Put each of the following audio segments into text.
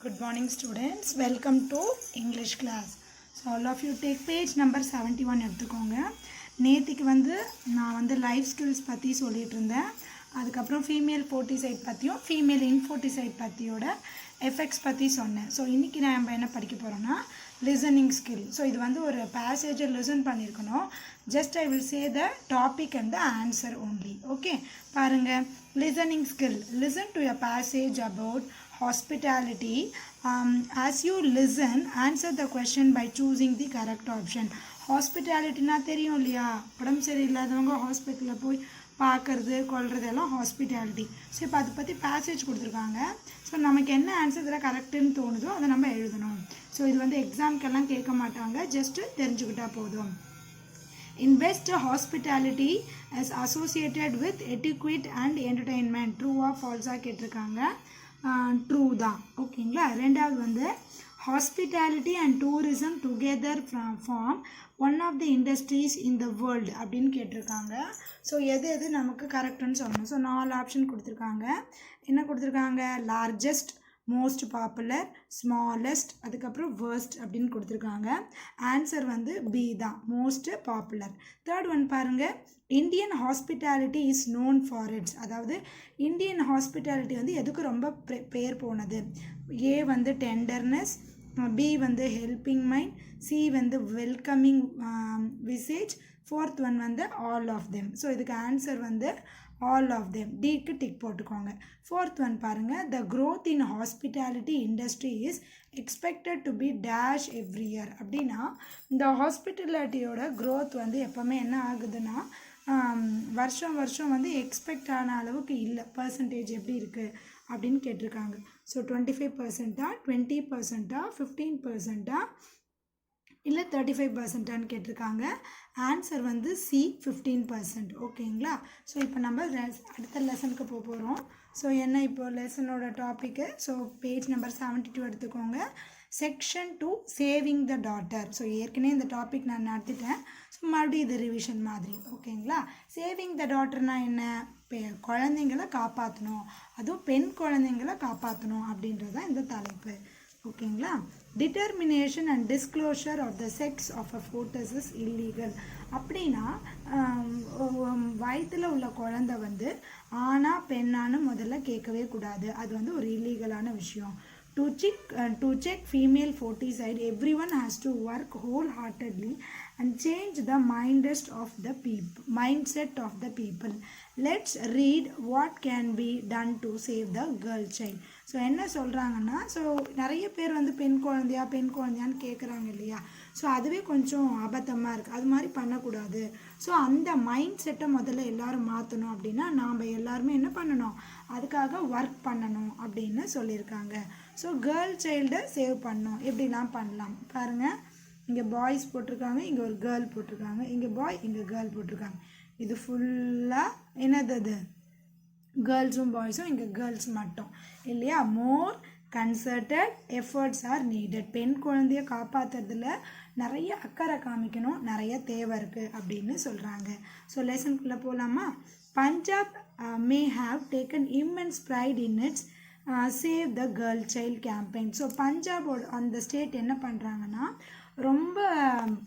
Good morning students, welcome to English class. So all of you take page number 71 எடுத்துக்கோங்க. நேத்திக்கு நான் life skills பற்றி சொல்லிட்டு இருந்தேன். அதுக்கப்புறம் ஃபீமேல் ஃபோர்ட்டிசைட் பற்றியும் ஃபீமேல் இன்ஃபோர்ட்டிசைட் பற்றியோட எஃபெக்ட்ஸ் பற்றி சொன்னேன். ஸோ இன்றைக்கி நம்ம என்ன படிக்க போகிறோன்னா லிசனிங் ஸ்கில். ஸோ இது ஒரு பேசேஜை லிசன் பண்ணியிருக்கணும். Just I will say the topic and the answer only. Okay, பாருங்கள். Listening skill. Listen to a passage about hospitality. As you listen, answer the question by choosing the correct option. ஹாஸ்பிட்டாலிட்டினா தெரியும் இல்லையா? உடம்பு சரியில்லாதவங்க ஹாஸ்பிட்டலில் போய் பார்க்குறது கொள்வது எல்லாம் ஹாஸ்பிட்டாலிட்டி. ஸோ இப்போ அதை பற்றி பேசேஜ் கொடுத்துருக்காங்க. ஸோ நமக்கு என்ன ஆன்சர் இதில் கரெக்டுன்னு தோணுதோ அதை நம்ம எழுதணும். ஸோ இது எக்ஸாம்க்கெல்லாம் கேட்க மாட்டாங்க, ஜஸ்ட்டு தெரிஞ்சுக்கிட்டா போதும். In best, hospitality is associated with etiquette and entertainment. True or false கேட்டிருக்காங்க. ட்ரூ தான். ஓகேங்களா. ரெண்டாவது hospitality and tourism together form one of the industries in the world அப்படின்னு கேட்டிருக்காங்க. ஸோ எது நமக்கு கரெக்டுன்னு சொல்லணும். ஸோ 4 ஆப்ஷன் கொடுத்துருக்காங்க. என்ன கொடுத்துருக்காங்க? லார்ஜஸ்ட், மோஸ்ட் பாப்புலர், ஸ்மாலஸ்ட், அதுக்கப்புறம் வேர்ஸ்ட் அப்படின்னு கொடுத்துருக்காங்க. ஆன்சர் பி தான், மோஸ்ட் பாப்புலர். தேர்ட் ஒன் பாருங்கள். Indian hospitality is known for its. அதாவது இந்தியன் ஹாஸ்பிட்டாலிட்டி எதுக்கு ரொம்ப பேர் போனது? A tenderness, B helping mind, C welcoming visage, fourth one all of them. So இதுக்கு answer all of them. Tick tick போட்டுக்கோங்க. Fourth one பாருங்கள். The growth in hospitality industry is expected to be dash every year. அப்படின்னா இந்த ஹாஸ்பிட்டாலிட்டியோட growth எப்போவுமே என்ன ஆகுதுன்னா வருஷம் expect ஆன அளவுக்கு இல்லை. பர்சன்டேஜ் எப்படி இருக்குது அப்படின்னு கேட்டிருக்காங்க. ஸோ 25%, 20%, 15%, இல்லை 35%ன்னு கேட்டிருக்காங்க. Answer C 15%. ஓகேங்களா. ஸோ இப்போ நம்ம அடுத்த லெசனுக்கு போகிறோம். ஸோ என்ன இப்போ லெசனோட டாப்பிக்கு? ஸோ பேஜ் நம்பர் 72 எடுத்துக்கோங்க. Section 2 saving the daughter. So ஏற்கனவே இந்த டாபிக் நான் நடத்திட்டேன். ஸோ மறுபடியும் இது ரிவிஷன் மாதிரி. ஓகேங்களா. சேவிங் த டாட்டர்னால் என்ன? குழந்தைங்களை காப்பாற்றணும், அதுவும் பெண் குழந்தைங்களை காப்பாற்றணும் அப்படின்றது தான் இந்த தலைப்பு. ஓகேங்களா. Determination and disclosure of the sex of a foetus is illegal. அப்படின்னா வயிற்றில் உள்ள குழந்தை ஆனா பெண்ணான்னு முதல்ல கேட்கவே கூடாது. அது ஒரு இல்லீகலான விஷயம். To check female foeticide, everyone has to work wholeheartedly and change the mindset of the people. Let's read what can be done to save the girl child. So என்ன சொல்கிறாங்கன்னா, ஸோ நிறைய பேர் பெண் குழந்தையான்னு கேட்குறாங்க இல்லையா? ஸோ அதுவே கொஞ்சம் அபத்தமாக இருக்குது. அது மாதிரி பண்ணக்கூடாது. ஸோ அந்த மைண்ட் செட்டை முதல்ல எல்லோரும் மாற்றணும். அப்படின்னா நாம் எல்லாருமே என்ன பண்ணணும்? அதுக்காக ஒர்க் பண்ணணும் அப்படின்னு சொல்லியிருக்காங்க. ஸோ கேர்ள் சைல்டை சேவ் பண்ணணும். எப்படிலாம் பண்ணலாம் பாருங்கள். இங்கே பாய்ஸ் போட்டிருக்காங்க, இங்கே ஒரு கேர்ள் போட்டிருக்காங்க, இங்கே பாய், இங்கே கேர்ள் போட்டிருக்காங்க. இது ஃபுல்லாக என்னது? அது கேர்ள்ஸும் பாய்ஸும், இங்கே கேர்ள்ஸ் மட்டும் இல்லையா? மோர் கன்சர்டட் எஃபர்ட்ஸ் ஆர் நீடட். பெண் குழந்தைய காப்பாற்றுறதுல நிறைய அக்கறை காமிக்கணும், நிறைய தேவை இருக்குது அப்படின்னு சொல்கிறாங்க. ஸோ லெசனுக்குள்ளே போகலாமா? Punjab may have taken immense pride in its save the girl child campaign. So பஞ்சாபோட அந்த ஸ்டேட் என்ன பண்ணுறாங்கன்னா, ரொம்ப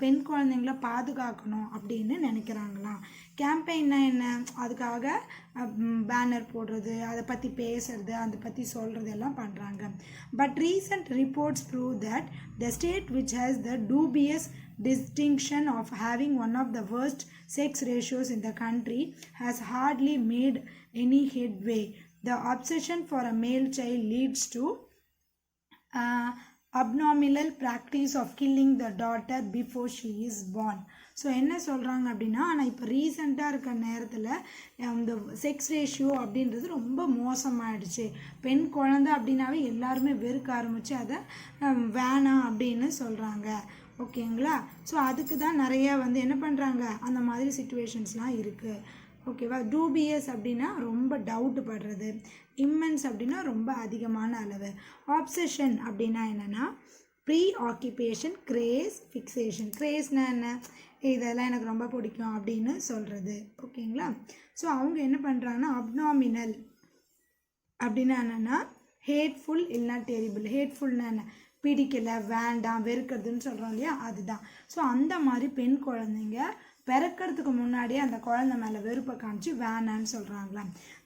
பெண் குழந்தைங்கள பாதுகாக்கணும் அப்படின்னு நினைக்கிறாங்களாம். கேம்பெயின்னா என்ன? அதுக்காக பேனர் போடுறது, அதை பற்றி பேசுறது, அதை பற்றி சொல்கிறது எல்லாம் பண்ணுறாங்க. But recent reports prove that the state which has the dubious distinction of having one of the worst sex ratios in the country has hardly made any headway. The obsession for a male child leads to abnormal practice of killing the daughter before she is born. So என்ன சொல்கிறாங்க அப்படின்னா, ஆனால் இப்போ ரீசெண்டாக இருக்க நேரத்தில் இந்த sex ratio அப்படின்றது ரொம்ப மோசமாகிடுச்சு. பெண் குழந்தை அப்படின்னாவே எல்லாருமே வெறுக்க ஆரம்பித்து அதை வேணாம் அப்படின்னு சொல்கிறாங்க. ஓகேங்களா. ஸோ அதுக்கு தான் நிறைய என்ன பண்ணுறாங்க, அந்த மாதிரி சிச்சுவேஷன்ஸ்லாம் இருக்குது. ஓகேவா. டூபியஸ் அப்படின்னா ரொம்ப டவுட் படுறது, இம்மென்ஸ் அப்படின்னா ரொம்ப அதிகமான அளவு, ஆப்சஷன் அப்படின்னா என்னென்னா ப்ரீ ஆக்கியபேஷன், கிரேஸ், ஃபிக்ஸேஷன். கிரேஸ்னா என்ன? இதெல்லாம் எனக்கு ரொம்ப பிடிக்கும் அப்படின்னு சொல்கிறது. ஓகேங்களா. ஸோ அவங்க என்ன பண்ணுறாங்கன்னா அப்னாமினல் அப்படின்னா என்னென்னா ஹேட்ஃபுல் இல்லைனா டெரிபிள். ஹேட்ஃபுல்னா என்ன, பிடிக்கலை, வேண்டாம், வெறுக்கிறதுன்னு சொல்கிறோம் இல்லையா, அதுதான். ஸோ அந்த மாதிரி பெண் குழந்தைங்க பிறக்கிறதுக்கு முன்னாடியே அந்த குழந்தை மேலே வெறுப்பை காமிச்சு வேணான்னு சொல்கிறாங்களா.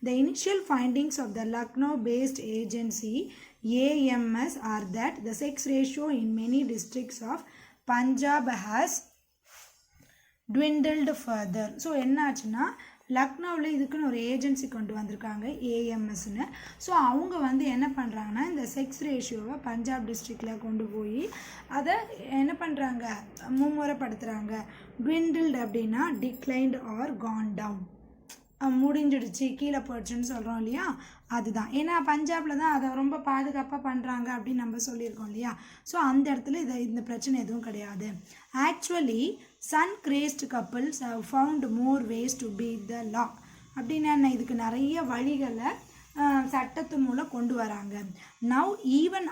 The initial findings of the Lucknow-based agency AMS are that the sex ratio in many districts of Punjab has dwindled further. So என்ன ஆச்சுன்னா, லக்னோவில் இதுக்குன்னு ஒரு ஏஜென்சி கொண்டு வந்திருக்காங்க, ஏஎம்எஸ்ன்னு. ஸோ அவங்க வந்து என்ன பண்ணுறாங்கன்னா, இந்த செக்ஸ் ரேஷியோவை பஞ்சாப் டிஸ்ட்ரிக்டில் கொண்டு போய் அதை என்ன பண்ணுறாங்க, மும்முரப்படுத்துகிறாங்க. dwindled அப்படின்னா டிக்ளைன்ட் ஆர் கான் டவுன், முடிஞ்சிடுச்சு, கீழே போயிடுச்சுன்னு சொல்கிறோம் இல்லையா, அதுதான். ஏன்னா பஞ்சாபில் தான் அதை ரொம்ப பாதுகாப்பாக பண்ணுறாங்க அப்படின்னு நம்ம சொல்லியிருக்கோம் இல்லையா. ஸோ அந்த இடத்துல இந்த பிரச்சனை எதுவும் கிடையாது. Actually son crazed couples have found more ways to beat the law. அப்படின்னா இதுக்கு நிறைய வழிகளை சட்டத்து மூலம் கொண்டு வராங்க. Now even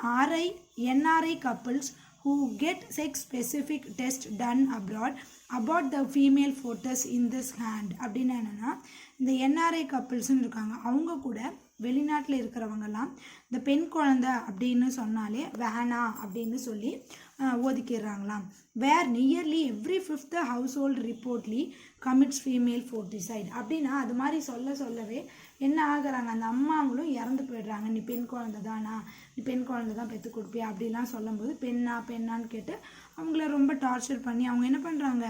NRI couples who get sex specific test done abroad about the female fetus in this hand. அப்படின்னா என்னென்னா, இந்த NRI கப்புள்ஸ்ன்னு இருக்காங்க, அவங்க கூட வெளிநாட்டில் இருக்கிறவங்கெல்லாம் இந்த பெண் குழந்தை அப்படின்னு சொன்னாலே வேணாம் அப்படின்னு சொல்லி ஒதுக்கிடுறாங்களாம். Where nearly every 5th household reportedly commits female foeticide. அப்படின்னா அது மாதிரி சொல்லவே என்ன ஆகுறாங்க, அந்த அம்மாங்களும் இறந்து போயிடுறாங்க. நீ பெண் குழந்தை தானா, நீ பெண் குழந்தை தான் பெற்று கொடுப்பியா அப்படிலாம் சொல்லும்போது பெண்ணான்னு கேட்டு அவங்கள ரொம்ப டார்ச்சர் பண்ணி அவங்க என்ன பண்ணுறாங்க,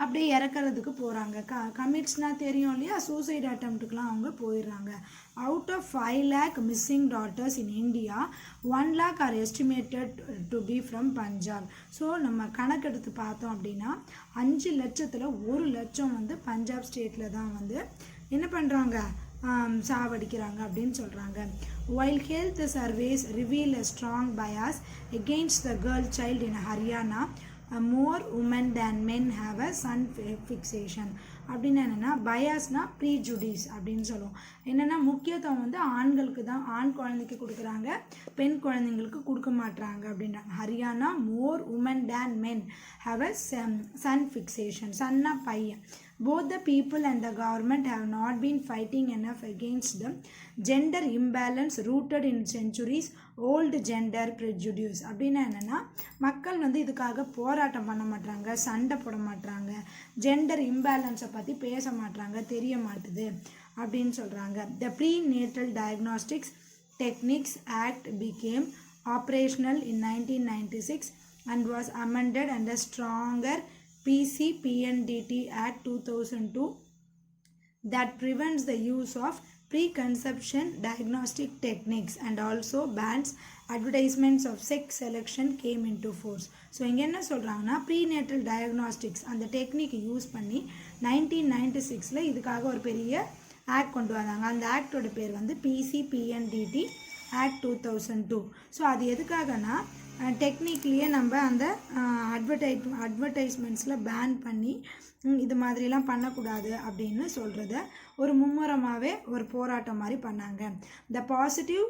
அப்படியே இறக்கிறதுக்கு போகிறாங்க. கமிட்ஸ்னால் தெரியும் இல்லையா, சூசைட் அட்டம்ப்ட்டுக்கெலாம் அவங்க போயிடுறாங்க. Out of 5 lakh missing daughters in India 1 lakh are estimated to be from Punjab. So நம்ம கணக்கெடுத்து பார்த்தோம் அப்படின்னா 5 லட்சத்தில் 1 லட்சம் வந்து பஞ்சாப் ஸ்டேட்டில் தான் வந்து என்ன பண்ணுறாங்க, சாவடிக்கிறாங்க அப்படின்னு சொல்கிறாங்க. While health surveys reveal a strong bias against the girl child in Haryana, more women than men have a sun fixation. அப்படின்னு என்னென்னா, பயாஸ்னா ப்ரீஜுடிஸ் அப்படின்னு சொல்லுவோம். என்னென்னா முக்கியத்துவம் வந்து ஆண்களுக்கு தான், ஆண் குழந்தைக்கு கொடுக்குறாங்க, பெண் குழந்தைங்களுக்கு கொடுக்க மாட்டுறாங்க அப்படின்றாங்க. Haryana more women than men have a son fixation. சன்னா பையன். Both the people and the government have not been fighting enough against the gender imbalance rooted in centuries old gender prejudice. அப்படின்னா என்னென்னா, மக்கள் வந்து இதுக்காக போராட்டம் பண்ண மாட்டாங்க, சண்டை போட மாட்டாங்க, ஜெண்டர் இம்பேலன்ஸை பற்றி பேச மாட்டாங்க, தெரிய மாட்டுது அப்படின்னு சொல்கிறாங்க. The Prenatal Diagnostics Techniques Act became operational in 1996 and was amended under stronger PCPNDT Act 2002 that prevents the use of preconception diagnostic techniques and also bans advertisements of sex selection came into force. So இங்கே என்ன சொல்கிறாங்கன்னா, prenatal diagnostics அந்த technique use பண்ணி 1996 இதுக்காக ஒரு பெரிய act கொண்டு வந்தாங்க. அந்த ஆக்டோட பேர் வந்து PCPNDT Act 2002. ஸோ அது எதுக்காகனா, டெக்னிக்லேயே நம்ம அந்த அட்வர்டைஸ்மெண்ட்ஸில் பேன் பண்ணி இது மாதிரிலாம் பண்ணக்கூடாது அப்படின்னு சொல்கிறத ஒரு மும்முரமாகவே ஒரு போராட்டம் மாதிரி பண்ணாங்க. The positive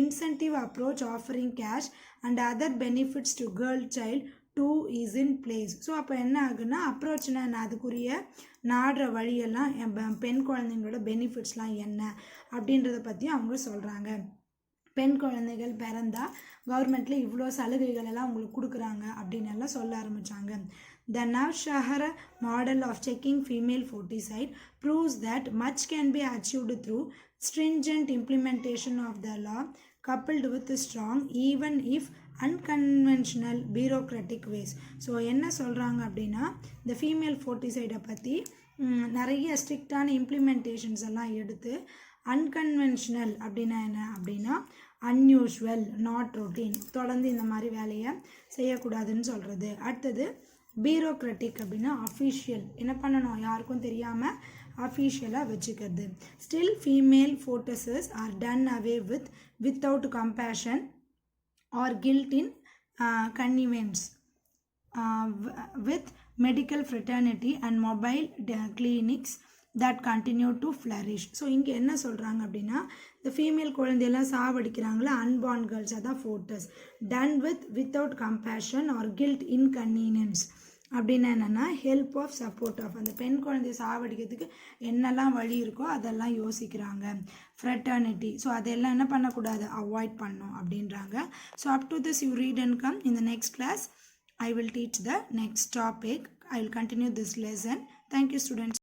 incentive approach offering cash and other benefits to girl child to is in place. So அப்போ என்ன ஆகுன்னா, அப்ரோச்னா அதுக்குரிய நாடுற வழியெல்லாம் பெண் குழந்தைங்களோட பெனிஃபிட்ஸ்லாம் என்ன அப்படின்றத பற்றி அவங்க சொல்கிறாங்க. பெண் குழந்தைகள் பிறந்தால் கவர்மெண்ட்டில் இவ்வளோ சலுகைகள் எல்லாம் உங்களுக்கு கொடுக்குறாங்க அப்படின்னு எல்லாம் சொல்ல ஆரம்பித்தாங்க. The Nawanshahr model of checking female foeticide proves that much can be achieved through stringent implementation of the law coupled with strong even if unconventional bureaucratic ways. So என்ன சொல்கிறாங்க அப்படின்னா, இந்த ஃபீமேல் ஃபோர்ட்டிசைடை பற்றி நிறைய ஸ்ட்ரிக்டான இம்ப்ளிமெண்டேஷன்ஸ் எல்லாம் எடுத்து அன்கன்வென்ஷனல் அப்படின்னா என்ன அப்படின்னா அன்யூஷுவல், நாட் ரொட்டீன், தொடர்ந்து இந்த மாதிரி வேலையை செய்யக்கூடாதுன்னு சொல்கிறது. அடுத்தது பியூரோக்ராட்டிக் அப்படின்னா அஃபிஷியல், என்ன பண்ணணும் யாருக்கும் தெரியாமல் அஃபிஷியலாக வச்சுக்கிறது. Still female foetuses are done away without compassion or guilt in convenience with medical fraternity and mobile clinics that continue to flourish. So இங்கே என்ன சொல்கிறாங்க அப்படின்னா, இந்த ஃபீமேல் குழந்தையெல்லாம் சாவடிக்கிறாங்களா, அன்பார்ன் கேர்ள்ஸ், அதான் foetus, done without compassion or guilt inconvenience அப்படின்னா என்னென்னா help of support of, அந்த பெண் குழந்தைய சாவடிக்கிறதுக்கு என்னெல்லாம் வழி இருக்கோ அதெல்லாம் யோசிக்கிறாங்க. ஃப்ரெட்டர்னிட்டி, ஸோ அதெல்லாம் என்ன பண்ணக்கூடாது, அவாய்ட் பண்ணணும் அப்படின்றாங்க. So up to this you read and come. In the next class I will teach the next topic. I will continue this lesson. Thank you, students.